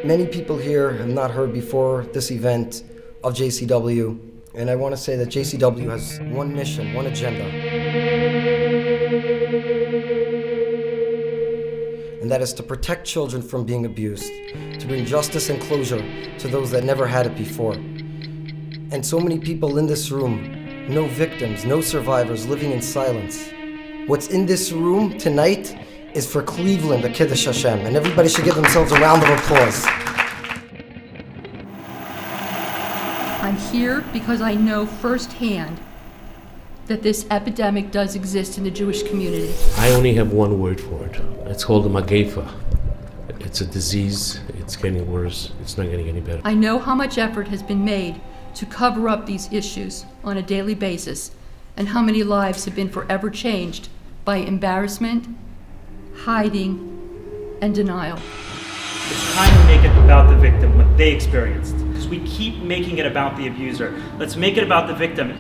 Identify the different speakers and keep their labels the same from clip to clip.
Speaker 1: Many people here have not heard before this event of JCW, and I want to say that JCW has one mission, one agenda, and that is to protect children from being abused, to bring justice and closure to those that never had it before. And so many people in this room, no victims, no survivors, living in silence. What's in this room tonight is for Cleveland, the Kiddush Hashem, and everybody should give themselves a round of applause.
Speaker 2: I'm here because I know firsthand that this epidemic does exist in the Jewish community.
Speaker 3: I only have one word for it. It's called a mגיפה. It's a disease. It's getting worse. It's not getting any better.
Speaker 2: I know how much effort has been made to cover up these issues on a daily basis, and how many lives have been forever changed by embarrassment, hiding, and denial.
Speaker 4: It's time to make it about the victim, what they experienced. Because we keep making it about the abuser. Let's make it about the victim.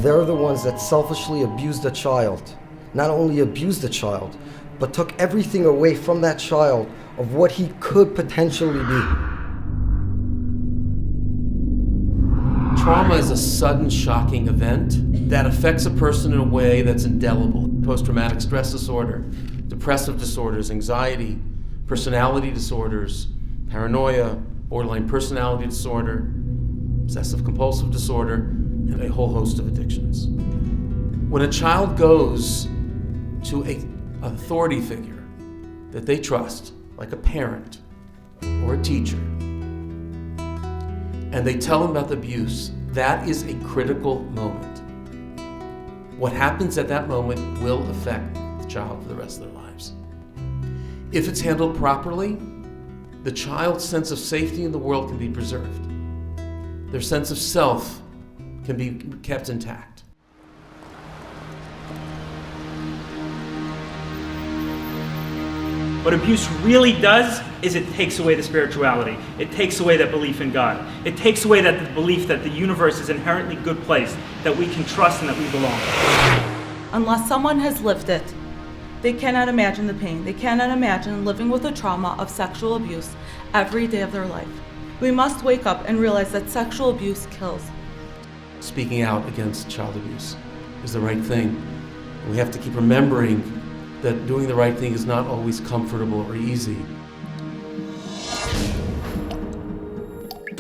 Speaker 1: They're the ones that selfishly abused a child. Not only abused the child, but took everything away from that child of what he could potentially be.
Speaker 5: Trauma is a sudden, shocking event that affects a person in a way that's indelible. Post-traumatic stress disorder, depressive disorders, anxiety, personality disorders, paranoia, borderline personality disorder, obsessive-compulsive disorder, and a whole host of addictions. When a child goes to an authority figure that they trust, like a parent or a teacher, and they tell them about the abuse, that is a critical moment. What happens at that moment will affect the child for the rest of their lives. If it's handled properly, the child's sense of safety in the world can be preserved. Their sense of self can be kept intact.
Speaker 4: What abuse really does is it takes away the spirituality. It takes away that belief in God. It takes away that the belief that the universe is an inherently good place, that we can trust and that we belong.
Speaker 6: Unless someone has lived it, they cannot imagine the pain. They cannot imagine living with the trauma of sexual abuse every day of their life. We must wake up and realize that sexual abuse kills.
Speaker 5: Speaking out against child abuse is the right thing. We have to keep remembering that doing the right thing is not always comfortable or easy.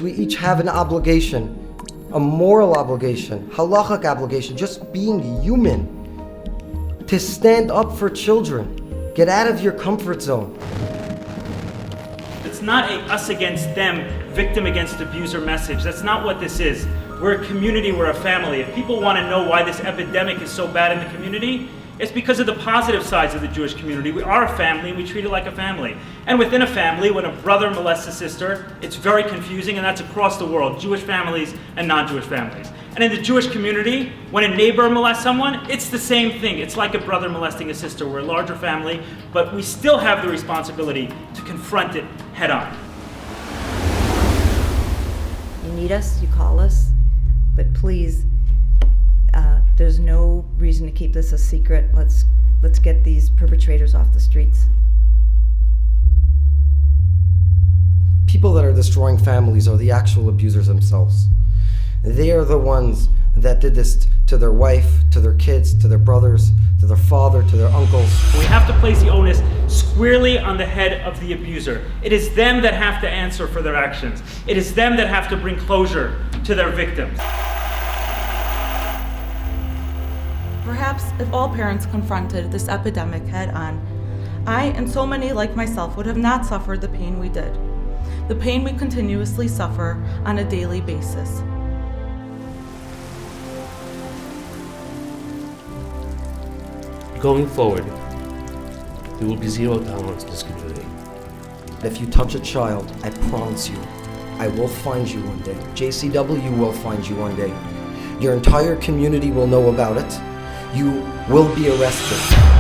Speaker 1: We each have an obligation, a moral obligation, halachic obligation, just being human, to stand up for children. Get out of your comfort zone.
Speaker 4: It's not a us against them, victim against abuser message. That's not what this is. We're a community, we're a family. If people want to know why this epidemic is so bad in the community, it's because of the positive sides of the Jewish community. We are a family, and we treat it like a family. And within a family, when a brother molests a sister, it's very confusing, and that's across the world, Jewish families and non-Jewish families. And in the Jewish community, when a neighbor molests someone, it's the same thing. It's like a brother molesting a sister. We're a larger family, but we still have the responsibility to confront it head on.
Speaker 7: You need us, you call us, but please, there's no reason to keep this a secret. Let's get these perpetrators off the streets.
Speaker 1: People that are destroying families are the actual abusers themselves. They are the ones that did this to their wife, to their kids, to their brothers, to their father, to their uncles.
Speaker 4: We have to place the onus squarely on the head of the abuser. It is them that have to answer for their actions. It is them that have to bring closure to their victims.
Speaker 6: Perhaps if all parents confronted this epidemic head on, I and so many like myself would have not suffered the pain we did, the pain we continuously suffer on a daily basis.
Speaker 3: Going forward, there will be zero tolerance in this community.
Speaker 1: If you touch a child, I promise you, I will find you one day. JCW will find you one day. Your entire community will know about it. You will be arrested.